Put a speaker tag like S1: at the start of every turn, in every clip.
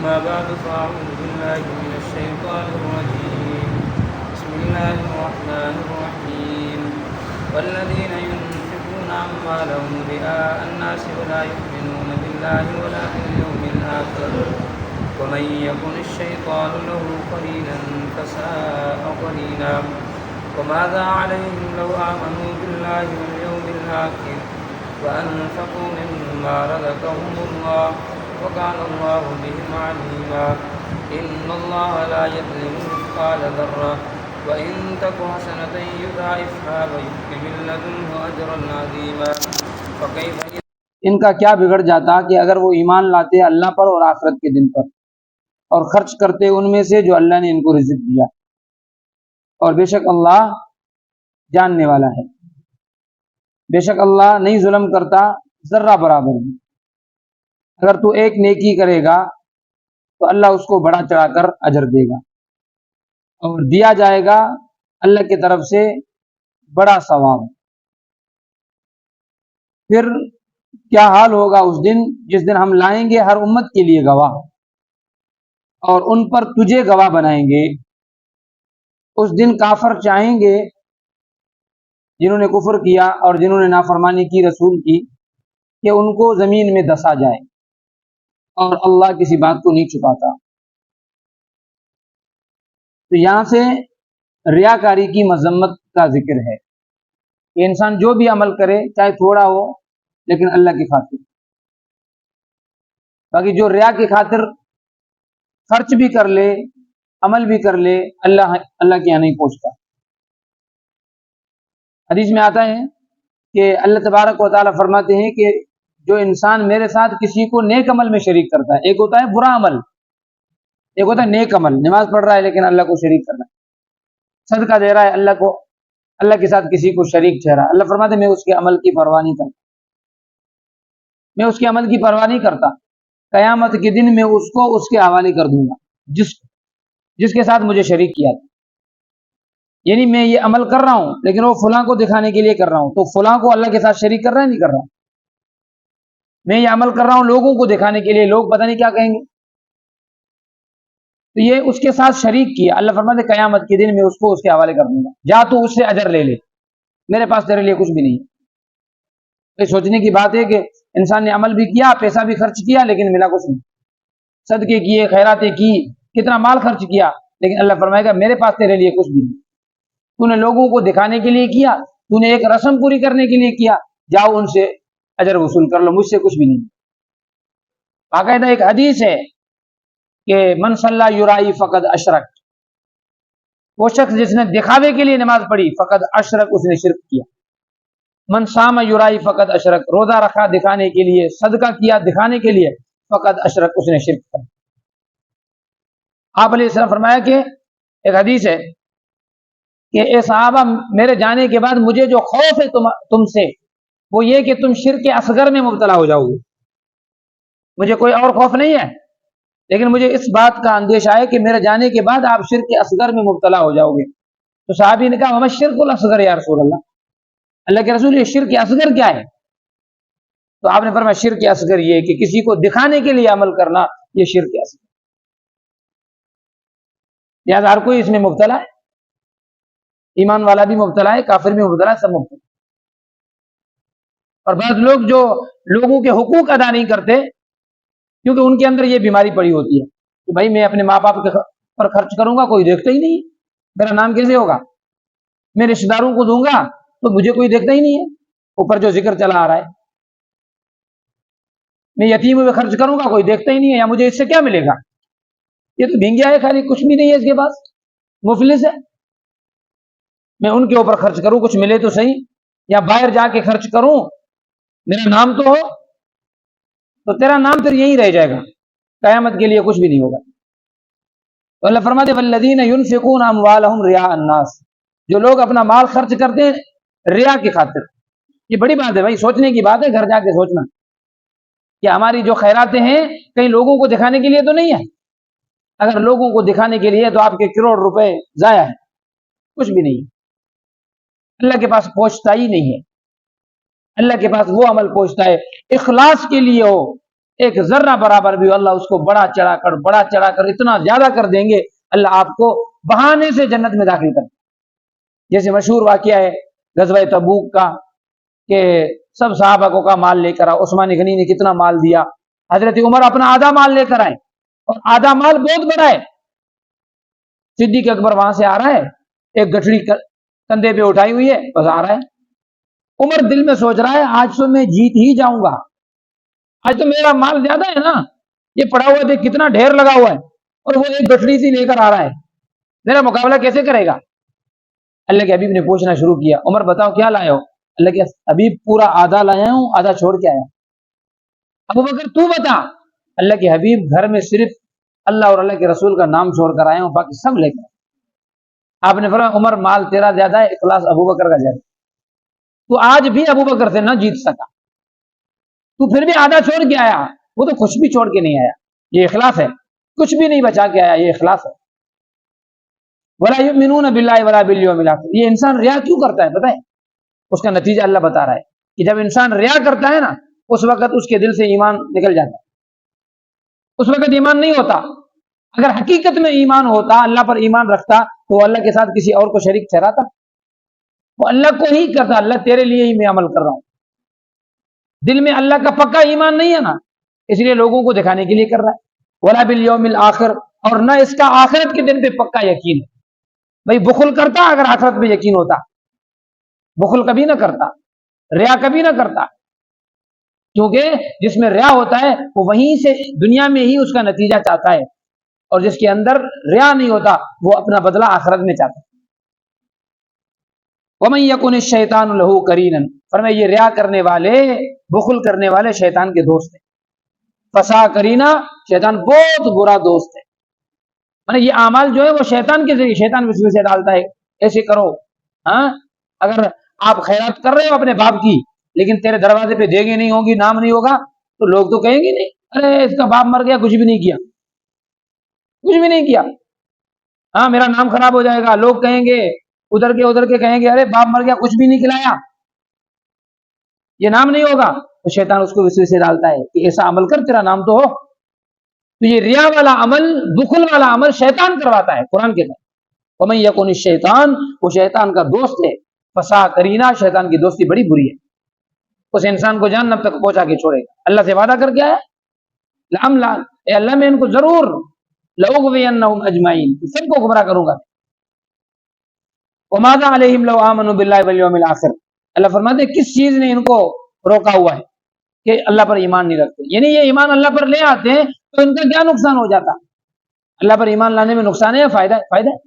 S1: أما بعد فأعوذ بالله من الشيطان الرجيم. بسم الله الرحمن الرحيم. والذين ينفقون أموالهم رئاء الناس ولا يؤمنون بالله ولا باليوم الآخر ومن يكن الشيطان له قرينا فساء قرينا. وماذا عليهم لو آمنوا بالله واليوم الآخر وأنفقوا مما رزقهم الله وكان الله بهم عليما. إن الله لا يظلم مثقال ذرة وإن تك حسنة يضاعفها ويؤت من لدنه أجرا عظيما. فكيف
S2: ان کا کیا بگڑ جاتا کہ اگر وہ ایمان لاتے اللہ پر اور آخرت کے دن پر اور خرچ کرتے ان میں سے جو اللہ نے ان کو رزق دیا، اور بے شک اللہ جاننے والا ہے، بے شک اللہ نہیں ظلم کرتا ذرہ برابر بھی۔ اگر تو ایک نیکی کرے گا تو اللہ اس کو بڑا چڑھا کر اجر دے گا اور دیا جائے گا اللہ کی طرف سے بڑا ثواب۔ پھر کیا حال ہوگا اس دن جس دن ہم لائیں گے ہر امت کے لیے گواہ اور ان پر تجھے گواہ بنائیں گے۔ اس دن کافر چاہیں گے، جنہوں نے کفر کیا اور جنہوں نے نافرمانی کی رسول کی، کہ ان کو زمین میں دسا جائے، اور اللہ کسی بات کو نہیں چھپاتا۔ تو یہاں سے ریاکاری کی مذمت کا ذکر ہے کہ انسان جو بھی عمل کرے چاہے تھوڑا ہو لیکن اللہ کی خاطر، باقی جو ریا کی خاطر خرچ بھی کر لے عمل بھی کر لے اللہ کے یہاں نہیں پہنچتا۔ حدیث میں آتا ہے کہ اللہ تبارک و تعالیٰ فرماتے ہیں کہ جو انسان میرے ساتھ کسی کو نیک عمل میں شریک کرتا ہے، ایک ہوتا ہے برا عمل، ایک ہوتا ہے نیک عمل، نماز پڑھ رہا ہے لیکن اللہ کو شریک کرنا، صدقہ دے رہا ہے اللہ کے ساتھ کسی کو شریک ٹھہرا، اللہ فرماتے میں اس کے عمل کی پرواہ نہیں کرتا، میں اس کے عمل کی پرواہ نہیں کرتا، قیامت کے دن میں اس کو اس کے حوالے کر دوں گا جس کے ساتھ مجھے شریک کیا تھا۔ یعنی میں یہ عمل کر رہا ہوں لیکن وہ فلاں کو دکھانے کے لیے کر رہا ہوں، تو فلاں کو اللہ کے ساتھ شریک کر رہا ہے نہیں کر رہا؟ میں یہ عمل کر رہا ہوں لوگوں کو دکھانے کے لیے، لوگ پتہ نہیں کیا کہیں گے، تو یہ اس کے ساتھ شریک کیا۔ اللہ فرماتے قیامت کے دن میں اس کو اس کے حوالے کر دوں گا، جا تو اس سے اجر لے لے، میرے پاس تیرے لیے کچھ بھی نہیں ہے۔ یہ سوچنے کی بات ہے کہ انسان نے عمل بھی کیا، پیسہ بھی خرچ کیا لیکن ملا کچھ نہیں، صدقے کیے، خیراتیں کی، کتنا مال خرچ کیا، لیکن اللہ فرمائے گا میرے پاس تیرے لیے کچھ بھی نہیں۔ تو نے لوگوں کو دکھانے کے لیے کیا، تو نے ایک رسم پوری کرنے کے لیے کیا، جاؤ ان سے اجر وصول کر لو، مجھ سے کچھ بھی نہیں۔ باقاعدہ ایک حدیث ہے کہ من صلی یرائی فقد اشرک، وہ شخص جس نے دکھاوے کے لیے نماز پڑھی فقد اشرک، اس نے شرک کیا۔ من صام یرائی فقد اشرک، روزہ رکھا دکھانے کے لیے، صدقہ کیا دکھانے کے لیے، فقد اشرک، اس نے شرک کیا۔ آپ علیہ السلام فرمایا کہ ایک حدیث ہے کہ اے صحابہ میرے جانے کے بعد مجھے جو خوف ہے تم سے وہ یہ کہ تم شرک اصغر میں مبتلا ہو جاؤ گے، مجھے کوئی اور خوف نہیں ہے، لیکن مجھے اس بات کا اندیشہ ہے کہ میرے جانے کے بعد آپ شرک اصغر میں مبتلا ہو جاؤ گے۔ تو صحابی نے کہا ہم شرک الاصغر یا رسول اللہ کے رسول، یہ شرک اصغر کیا ہے؟ تو آپ نے فرمایا شرک اصغر یہ کہ کسی کو دکھانے کے لیے عمل کرنا، یہ شرک اصغر۔ لہٰذا ہر کوئی اس میں مبتلا ہے، ایمان والا بھی مبتلا ہے، کافر بھی مبتلا ہے، سب مبتلا ہے۔ اور بعض لوگ جو لوگوں کے حقوق ادا نہیں کرتے کیونکہ ان کے اندر یہ بیماری پڑی ہوتی ہے کہ بھائی میں اپنے ماں باپ پر خرچ کروں گا کوئی دیکھتا ہی نہیں، میرا نام کیسے ہوگا؟ میں رشتہ داروں کو دوں گا تو مجھے کوئی دیکھتا ہی نہیں ہے، اوپر جو ذکر چلا آ رہا ہے، میں یتیم میں خرچ کروں گا کوئی دیکھتا ہی نہیں ہے، یا مجھے اس سے کیا ملے گا؟ یہ تو بھینگیا ہے، خالی کچھ بھی نہیں ہے اس کے پاس، مفلس ہے۔ میں ان کے اوپر خرچ کروں کچھ ملے تو صحیح، یا باہر جا کے خرچ کروں میرا نام تو ہو، تو تیرا نام پھر یہیں رہ جائے گا، قیامت کے لیے کچھ بھی نہیں ہوگا۔ تو اللہ فرماتے والذین ينفقون اموالهم رئاء الناس، جو لوگ اپنا مال خرچ کرتے ہیں ریا کی خاطر۔ یہ بڑی بات ہے بھائی، سوچنے کی بات ہے، گھر جا کے سوچنا کہ ہماری جو خیراتیں ہیں کہیں لوگوں کو دکھانے کے لیے تو نہیں ہے؟ اگر لوگوں کو دکھانے کے لیے تو آپ کے کروڑ روپے ضائع ہیں، کچھ بھی نہیں، اللہ کے پاس پہنچتا ہی نہیں ہے۔ اللہ کے پاس وہ عمل پہنچتا ہے اخلاص کے لیے ہو، ایک ذرہ برابر بھی ہو اللہ اس کو بڑا چڑھا کر اتنا زیادہ کر دیں گے اللہ آپ کو بہانے سے جنت میں داخل کر دیں۔ جیسے مشہور واقعہ ہے غزوہ تبوک کا کہ سب صحابہ کو کا مال لے کر آؤ، عثمان غنی نے کتنا مال دیا، حضرت عمر اپنا آدھا مال لے کر آئے اور آدھا مال بہت بڑا ہے، صدیق اکبر وہاں سے آ رہا ہے، ایک گٹھڑی کندھے پہ اٹھائی ہوئی ہے، بس آ رہا ہے۔ عمر دل میں سوچ رہا ہے آج تو میں جیت ہی جاؤں گا، آج تو میرا مال زیادہ ہے نا، یہ پڑا ہوا تھے کتنا ڈھیر لگا ہوا ہے اور وہ ایک گٹھڑی سی لے کر آ رہا ہے، میرا مقابلہ کیسے کرے گا؟ اللہ کے حبیب نے پوچھنا شروع کیا، عمر بتاؤ کیا لائے ہو؟ اللہ کے حبیب پورا آدھا لایا ہوں، آدھا چھوڑ کے آیا۔ ابو بکر تو بتا، اللہ کے حبیب گھر میں صرف اللہ اور اللہ کے رسول کا نام چھوڑ کر آیا ہوں، باقی سب لے کر۔ آپ نے فرمایا عمر مال تیرا زیادہ ہے، اخلاص ابو بکر کا زیادہ ہے، تو آج بھی ابو بکر سے نہ جیت سکا، تو پھر بھی آدھا چھوڑ کے آیا، وہ تو کچھ بھی چھوڑ کے نہیں آیا، یہ اخلاص ہے، کچھ بھی نہیں بچا کے آیا، یہ اخلاص ہے۔ ولا یؤمنون باللہ ولا بالیوم الاخر، یہ انسان ریا کیوں کرتا ہے پتہ ہے؟ اس کا نتیجہ اللہ بتا رہا ہے کہ جب انسان ریا کرتا ہے نا اس وقت اس کے دل سے ایمان نکل جاتا ہے، اس وقت ایمان نہیں ہوتا۔ اگر حقیقت میں ایمان ہوتا، اللہ پر ایمان رکھتا تو وہ اللہ کے ساتھ کسی اور کو شریک ٹھہراتا؟ وہ اللہ کو ہی کرتا، اللہ تیرے لیے ہی میں عمل کر رہا ہوں۔ دل میں اللہ کا پکا ایمان نہیں ہے نا، اس لیے لوگوں کو دکھانے کے لیے کر رہا ہے۔ ولا بالیوم الاخر، اور نہ اس کا آخرت کے دن پہ پکا یقین ہے۔ بھائی بخل کرتا اگر آخرت پہ یقین ہوتا، بخل کبھی نہ کرتا، ریا کبھی نہ کرتا، کیونکہ جس میں ریا ہوتا ہے وہ وہیں سے دنیا میں ہی اس کا نتیجہ چاہتا ہے، اور جس کے اندر ریا نہیں ہوتا وہ اپنا بدلہ آخرت میں چاہتا ہے۔ وَمَن يَكُنِ الشَّيْطَانُ لَهُ قَرِينًا، فرمایا یہ ریا کرنے والے، بخل کرنے والے شیطان کے دوست ہیں۔ فسا قرینا، شیطان بہت برا دوست ہے، مطلب یہ اعمال جو ہے وہ شیطان کے ذریعے، شیطان وسوسے سے ڈالتا ہے ایسے کرو۔ ہاں اگر آپ خیرات کر رہے ہو اپنے باپ کی لیکن تیرے دروازے پہ دیگیں نہیں ہوگی، نام نہیں ہوگا، تو لوگ تو کہیں گے نہیں ارے اس کا باپ مر گیا کچھ بھی نہیں کیا، کچھ بھی نہیں کیا، ہاں میرا نام خراب ہو جائے گا، لوگ کہیں گے ادھر کے کہیں گے ارے باپ مر گیا کچھ بھی نہیں کھلایا، یہ نام نہیں ہوگا، تو شیطان اس کو وسوسے سے ڈالتا ہے کہ ایسا عمل کر تیرا نام تو ہو۔ تو یہ ریا والا عمل، بخل والا عمل شیطان کرواتا ہے، قرآن کے اندر وَمَن يَكُنِ الشَّيْطَانُ، وہ شیطان کا دوست ہے، فسا قرینا، شیطان کی دوستی بڑی بری ہے، اس انسان کو جہنم تک پہنچا کے چھوڑے گا۔ اللہ سے وعدہ کر کے آیا اے اللہ میں ان کو ضرور لَأُغْوِيَنَّهُمْ أَجْمَعِينَ، سب کو گمراہ کروں گا۔ وَمَاذَا عَلَيْهِمْ لَوْ آمَنُوا بِاللَّهِ وَالْيَوْمِ الْآخِرِ، اللہ فرماتے ہیں کس چیز نے ان کو روکا ہوا ہے کہ اللہ پر ایمان نہیں رکھتے، یعنی یہ ایمان اللہ پر لے آتے ہیں تو ان کا کیا نقصان ہو جاتا؟ اللہ پر ایمان لانے میں نقصان ہے یا فائدہ ہے؟ فائدہ ہے۔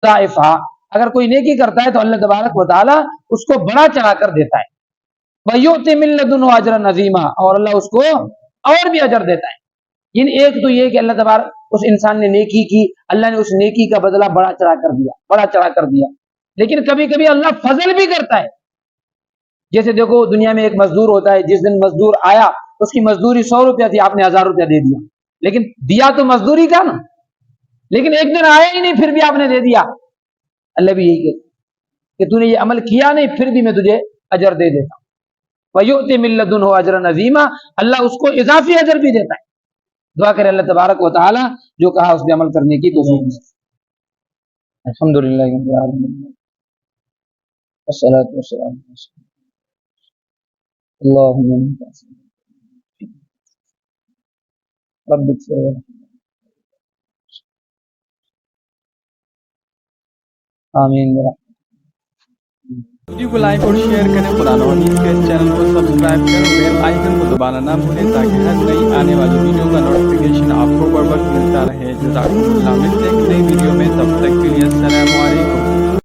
S2: ضائفہ، اگر کوئی نیکی کرتا ہے تو اللہ تبارک و تعالی اس کو بڑا چڑھا کر دیتا ہے، وَيُؤْتِ مِن لَّدُنْهُ أَجْرًا عَظِيمًا، اور اللہ اس کو اور بھی اجر دیتا ہے۔ یعنی ایک تو یہ کہ اللہ تبارک اس انسان نے نیکی کی، اللہ نے اس نیکی کا بدلہ بڑا چڑھا کر دیا، بڑا چڑھا کر دیا۔ لیکن کبھی کبھی اللہ فضل بھی کرتا ہے، جیسے دیکھو دنیا میں ایک مزدور ہوتا ہے، جس دن مزدور آیا اس کی مزدوری 100 روپیہ تھی، آپ نے 1000 روپیہ دے دیا، لیکن دیا تو مزدوری کا نا، لیکن ایک دن آیا ہی نہیں پھر بھی آپ نے دے دیا۔ اللہ بھی یہی کہتا کہ تو نے یہ عمل کیا نہیں، پھر بھی میں تجھے اجر دے دیتا ہوں۔ وَيُؤْتِ مِن لَّدُنْهُ أَجْرًا عَظِيمًا، اللہ اس کو اضافی اجر بھی دیتا ہے۔ دعا کرے اللہ تبارک و تعالی جو کہا اس پہ عمل کرنے کی توفیق دے۔ الحمدللہ رب العالمین، والصلاۃ والسلام علی رسول اللہ، اللہم رب اغفر ورحم، آمین برحمتک۔
S3: ویڈیو کو لائک اور شیئر کریں، قرآن و حدیث کے چینل کو سبسکرائب کریں، بیل آئیکن کو دبانا نہ بھولیں تاکہ ہر نئی آنے والی ویڈیو کا نوٹیفیکیشن آپ کو بر وقت ملتا رہے۔ جزاکم اللہ، ملتے ہیں نئی ویڈیو